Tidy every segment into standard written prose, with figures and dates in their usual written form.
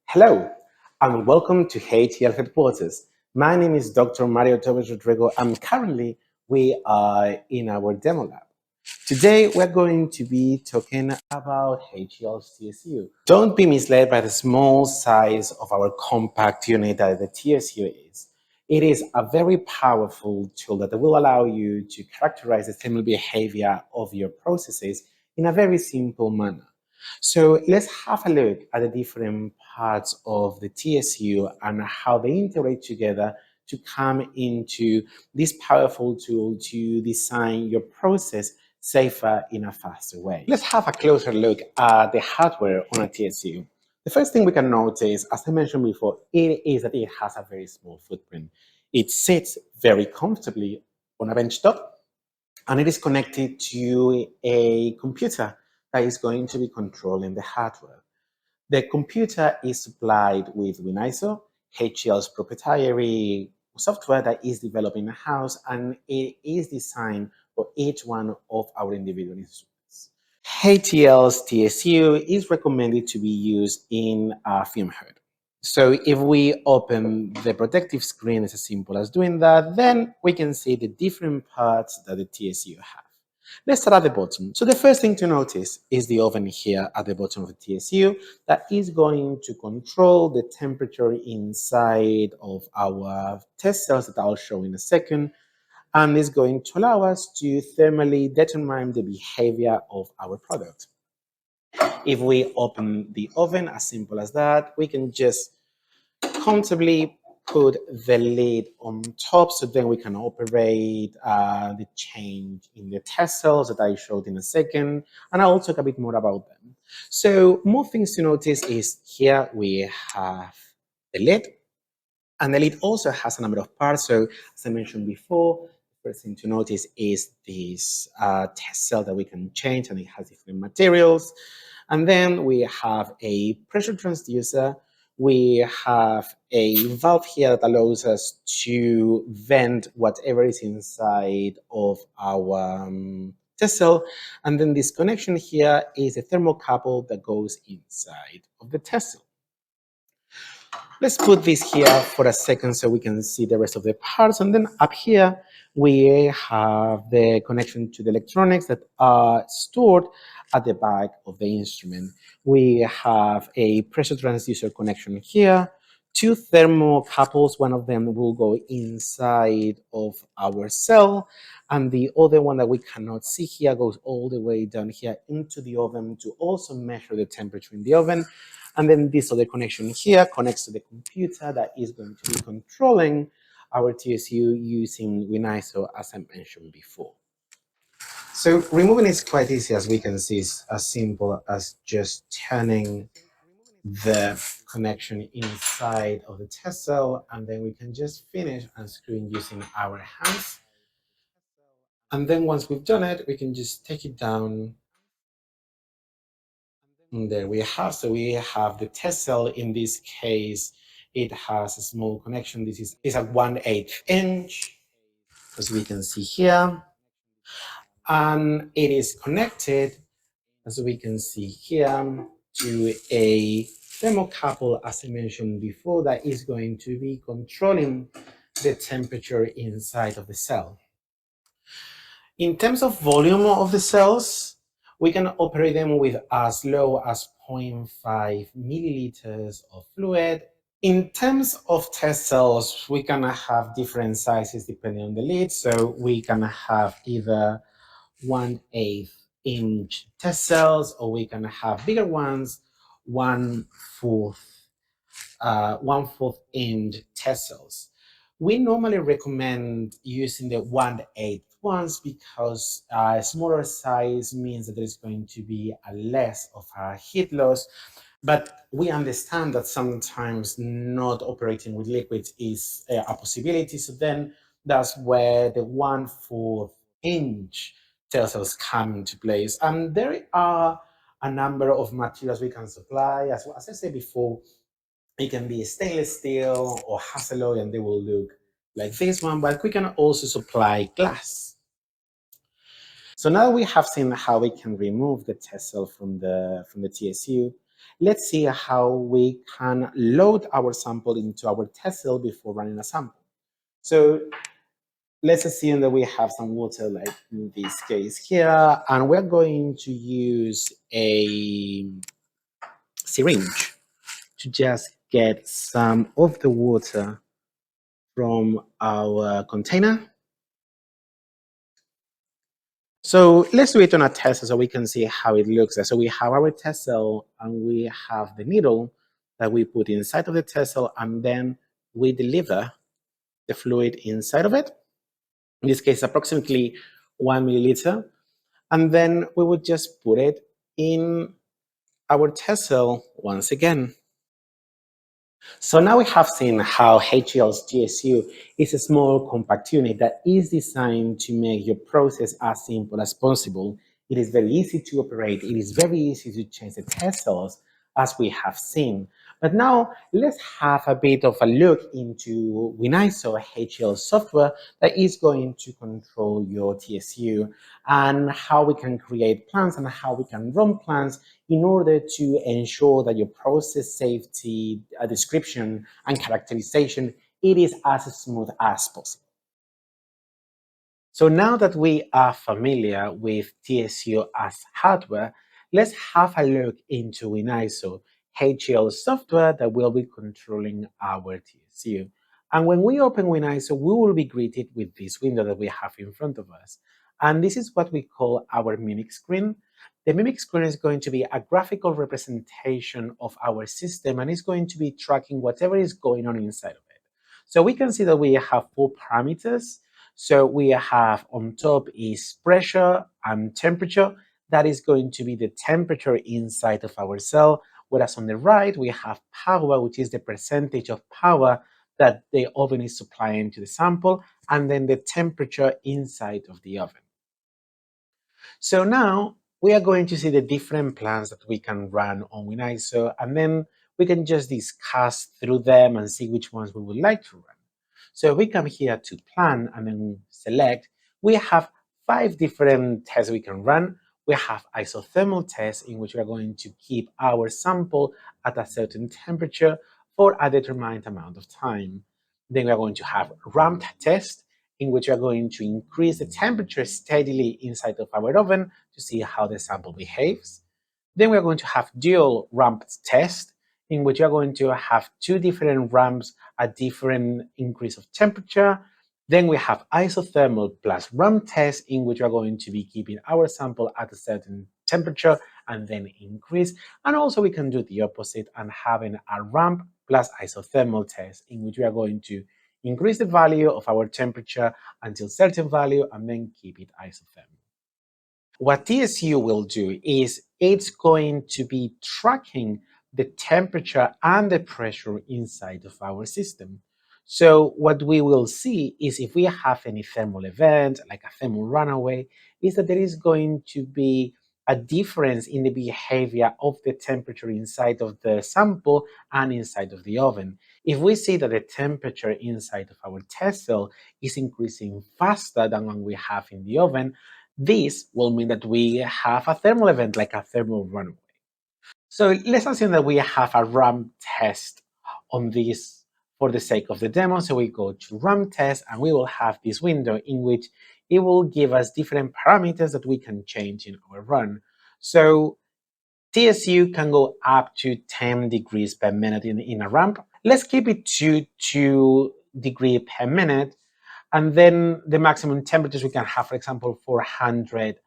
Hello, and welcome to H.E.L headquarters. My name is Dr. Mario Torres Rodrigo, and currently we are in our demo lab. Today we're going to be talking about H.E.L's TSU. Don't be misled by the small size of our compact unit that the TSU is. It is a very powerful tool that will allow you to characterize the thermal behavior of your processes in a very simple manner. So let's have a look at the different parts of the TSU and how they integrate together to come into this powerful tool to design your process safer in a faster way. Let's have a closer look at the hardware on a TSU. The first thing we can notice, as I mentioned before, it is that it has a very small footprint. It sits very comfortably on a bench top, and it is connected to a computer that is going to be controlling the hardware. The computer is supplied with WinISO, H.E.L's proprietary software that is developed in-house, and it is designed for each one of our individual instruments. H.E.L's TSU is recommended to be used in a fume hood. So if we open the protective screen, it's as simple as doing that, then we can see the different parts that the TSU have. Let's start at the bottom. So the first thing to notice is the oven here at the bottom of the TSU that is going to control the temperature inside of our test cells that I'll show in a second, and is going to allow us to thermally determine the behavior of our product. If we open the oven, as simple as that, we can just comfortably put the lid on top, so then we can operate the change in the test cells that I showed in a second, and I'll talk a bit more about them. So more things to notice is here we have the lid, and the lid also has a number of parts. So as I mentioned before, the first thing to notice is this test cell that we can change, and it has different materials. And then we have a pressure transducer. We have a valve here that allows us to vent whatever is inside of our test cell. And then this connection here is a thermocouple that goes inside of the test cell. Let's put this here for a second so we can see the rest of the parts. And then up here, we have the connection to the electronics that are stored at the back of the instrument. We have a pressure transducer connection here, two thermocouples. One of them will go inside of our cell, and the other one that we cannot see here goes all the way down here into the oven to also measure the temperature in the oven. And then this other connection here connects to the computer that is going to be controlling our TSU using WinISO, as I mentioned before. So removing is quite easy, as we can see. It's as simple as just turning the connection inside of the test cell, and then we can just finish unscrewing using our hands. And then once we've done it, we can just take it down. And there we have, so we have the test cell. In this case, it has a small connection. This is a 1/8 inch, as we can see here. And it is connected, as we can see here, to a thermocouple, as I mentioned before, that is going to be controlling the temperature inside of the cell. In terms of volume of the cells, we can operate them with as low as 0.5 milliliters of fluid. In terms of test cells, we can have different sizes depending on the lead. So we can have either 1/8 inch test cells, or we can have bigger ones, 1/4 inch test cells. We normally recommend using the 1/8 ones because a smaller size means that there is going to be a less of a heat loss. But we understand that sometimes not operating with liquids is a possibility. So then that's where the 1/4 inch test cells come into place. And there are a number of materials we can supply. As I said before, it can be stainless steel or H.E.L, and they will look like this one, but we can also supply glass. So now we have seen how we can remove the test cell from the TSU. let's see how we can load our sample into our test cell before running a sample. So let's assume that we have some water, like in this case here, and we're going to use a syringe to just get some of the water from our container. So let's do it on a test cell so we can see how it looks. So we have our test cell and we have the needle that we put inside of the test cell, and then we deliver the fluid inside of it. In this case, approximately 1 milliliter. And then we would just put it in our test cell once again. So now we have seen how H.E.L's GSU is a small compact unit that is designed to make your process as simple as possible. It is very easy to operate. It is very easy to change the test cells, as we have seen. But now let's have a bit of a look into WinISO H.E.L software that is going to control your TSU, and how we can create plans and how we can run plans in order to ensure that your process safety description and characterization, it is as smooth as possible. So now that we are familiar with TSU as hardware, let's have a look into WinISO H.E.L software that will be controlling our TSU. And when we open WinISO, we will be greeted with this window that we have in front of us. And this is what we call our mimic screen. The mimic screen is going to be a graphical representation of our system, and it's going to be tracking whatever is going on inside of it. So we can see that we have four parameters. So we have on top is pressure and temperature. That is going to be the temperature inside of our cell. Whereas on the right, we have power, which is the percentage of power that the oven is supplying to the sample, and then the temperature inside of the oven. So now we are going to see the different plans that we can run on WinISO, and then we can just discuss through them and see which ones we would like to run. So if we come here to plan and then select, we have 5 different tests we can run. We have isothermal tests, in which we are going to keep our sample at a certain temperature for a determined amount of time. Then we are going to have ramped test, in which we are going to increase the temperature steadily inside of our oven to see how the sample behaves. Then we are going to have dual ramp test, in which we are going to have 2 different ramps at different increase of temperature. Then we have isothermal plus ramp test, in which we are going to be keeping our sample at a certain temperature and then increase. And also we can do the opposite and having a ramp plus isothermal test, in which we are going to increase the value of our temperature until certain value and then keep it isothermal. What TSU will do is it's going to be tracking the temperature and the pressure inside of our system. So what we will see is if we have any thermal event, like a thermal runaway, is that there is going to be a difference in the behavior of the temperature inside of the sample and inside of the oven. If we see that the temperature inside of our test cell is increasing faster than what we have in the oven, this will mean that we have a thermal event, like a thermal runaway. So let's assume that we have a RAM test on this for the sake of the demo. So we go to RAM test and we will have this window in which it will give us different parameters that we can change in our run. So TSU can go up to 10 degrees per minute in a ramp. Let's keep it to 2 degrees per minute. And then the maximum temperatures we can have, for example, 400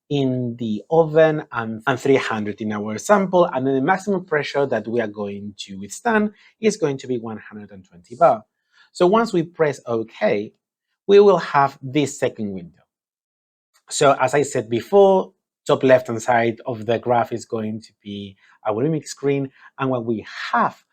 in the oven and 300 in our sample. And then the maximum pressure that we are going to withstand is going to be 120 bar. So once we press OK, we will have this second window. So as I said before, top left-hand side of the graph is going to be our image screen. And what we have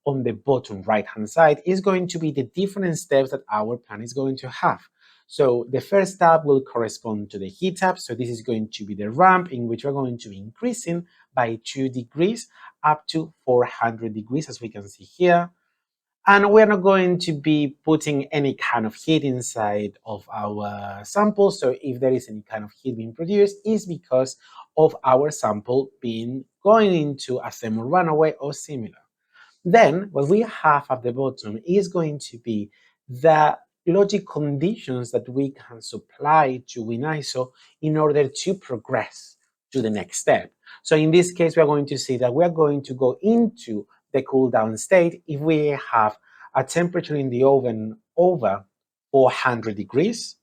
on the bottom right-hand side is going to be the different steps that our plan is going to have. So the first step will correspond to the heat up. So this is going to be the ramp in which we're going to be increasing by 2 degrees up to 400 degrees, as we can see here. And we're not going to be putting any kind of heat inside of our sample. So if there is any kind of heat being produced, it's because of our sample being going into a thermal runaway or similar. Then what we have at the bottom is going to be the logic conditions that we can supply to WinISO in order to progress to the next step. So in this case, we are going to see that we are going to go into the cool down state if we have a temperature in the oven over 400 degrees,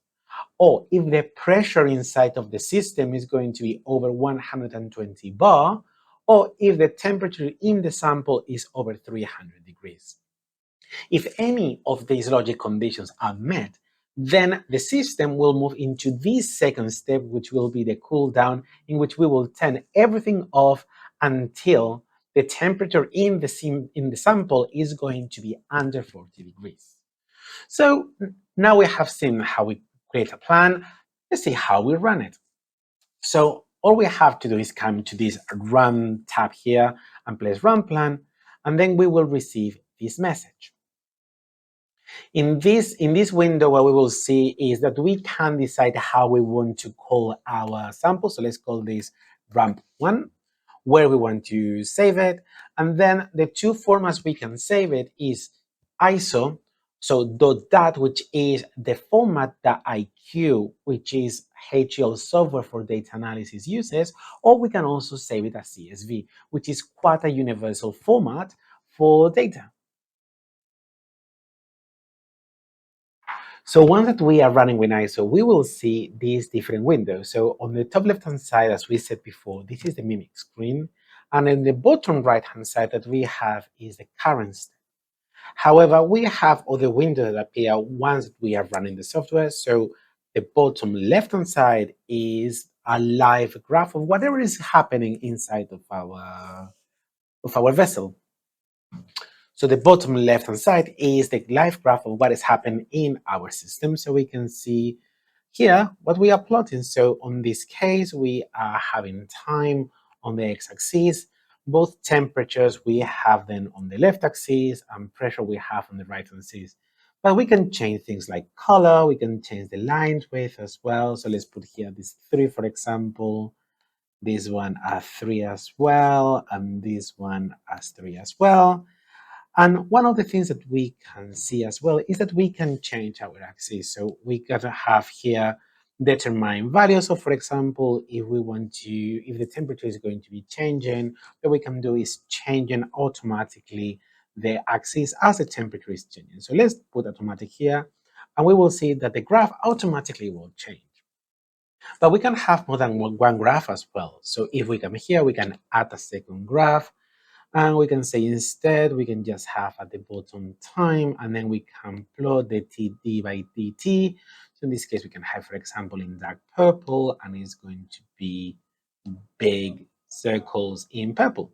or if the pressure inside of the system is going to be over 120 bar, or if the temperature in the sample is over 300 degrees. If any of these logic conditions are met, then the system will move into this second step, which will be the cool down, in which we will turn everything off until the temperature in the sample is going to be under 40 degrees. So now we have seen how we create a plan. Let's see how we run it. So all we have to do is come to this Run tab here and place Run Plan, and then we will receive this message. In this window, what we will see is that we can decide how we want to call our sample. So let's call this ramp1, where we want to save it. And then the two formats we can save it is ISO, so .dat, which is the format that IQ, which is H.E.L software for data analysis uses, or we can also save it as CSV, which is quite a universal format for data. So once that we are running with ISO, we will see these different windows. So on the top left-hand side, as we said before, this is the mimic screen. And in the bottom right-hand side that we have is the current state. However, we have other windows that appear once we are running the software. So the bottom left-hand side is a live graph of whatever is happening inside of our vessel. So the bottom left-hand side is the live graph of what is happening in our system. So we can see here what we are plotting. So on this case, we are having time on the x-axis. Both temperatures, we have them on the left axis, and pressure we have on the right axis. But we can change things like color, we can change the lines width as well. So let's put here this 3, for example, this one as 3 as well, and this one as 3 as well. And one of the things that we can see as well is that we can change our axis. So we gotta have here determine values. So for example, if we want to, if the temperature is going to be changing, what we can do is changing automatically the axis as the temperature is changing. So let's put automatic here, and we will see that the graph automatically will change. But we can have more than one graph as well. So if we come here, we can add a second graph. And we can say instead, we can just have at the bottom time, and then we can plot the TD by dt. So in this case, we can have, for example, in dark purple, and it's going to be big circles in purple.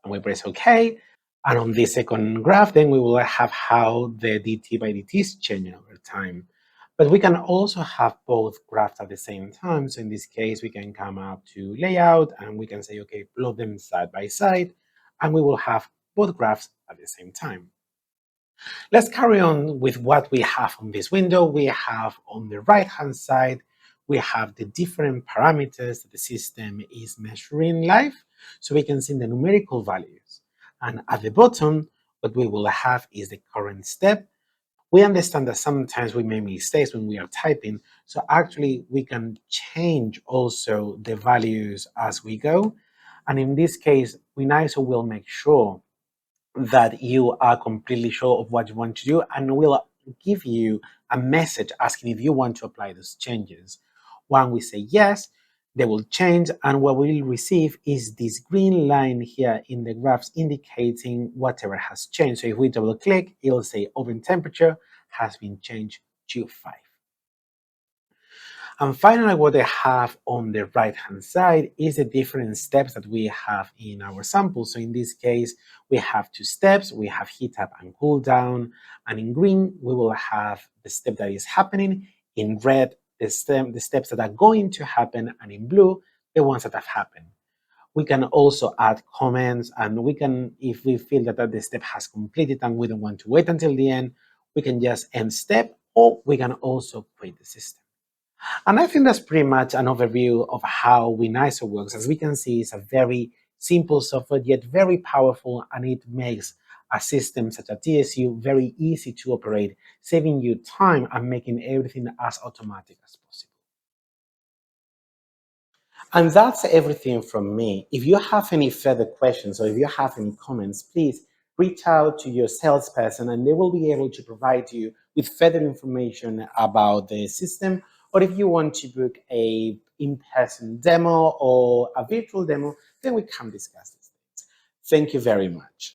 And we press OK. And on this second graph, then we will have how the dt by dt is changing over time. But we can also have both graphs at the same time. So in this case, we can come up to layout, and we can say, OK, plot them side by side, and we will have both graphs at the same time. Let's carry on with what we have on this window. We have on the right-hand side, we have the different parameters that the system is measuring live, so we can see the numerical values. And at the bottom, what we will have is the current step. We understand that sometimes we make mistakes when we are typing, so actually we can change also the values as we go. And in this case, we also will make sure that you are completely sure of what you want to do, and will give you a message asking if you want to apply those changes. When we say yes, they will change, and what we'll receive is this green line here in the graphs indicating whatever has changed. So if we double click, it will say oven temperature has been changed to 5. And finally, what I have on the right-hand side is the different steps that we have in our sample. So in this case, we have 2 steps. We have heat up and cool down. And in green, we will have the step that is happening. In red, the steps that are going to happen. And in blue, the ones that have happened. We can also add comments, and we can, if we feel that the step has completed and we don't want to wait until the end, we can just end step, or we can also quit the system. And I think that's pretty much an overview of how WinISO works. As we can see, it's a very simple software, yet very powerful, and it makes a system such as TSU very easy to operate, saving you time and making everything as automatic as possible. And that's everything from me. If you have any further questions or if you have any comments, please reach out to your salesperson and they will be able to provide you with further information about the system. Or if you want to book a in-person demo or a virtual demo, then we can discuss this. Thank you very much.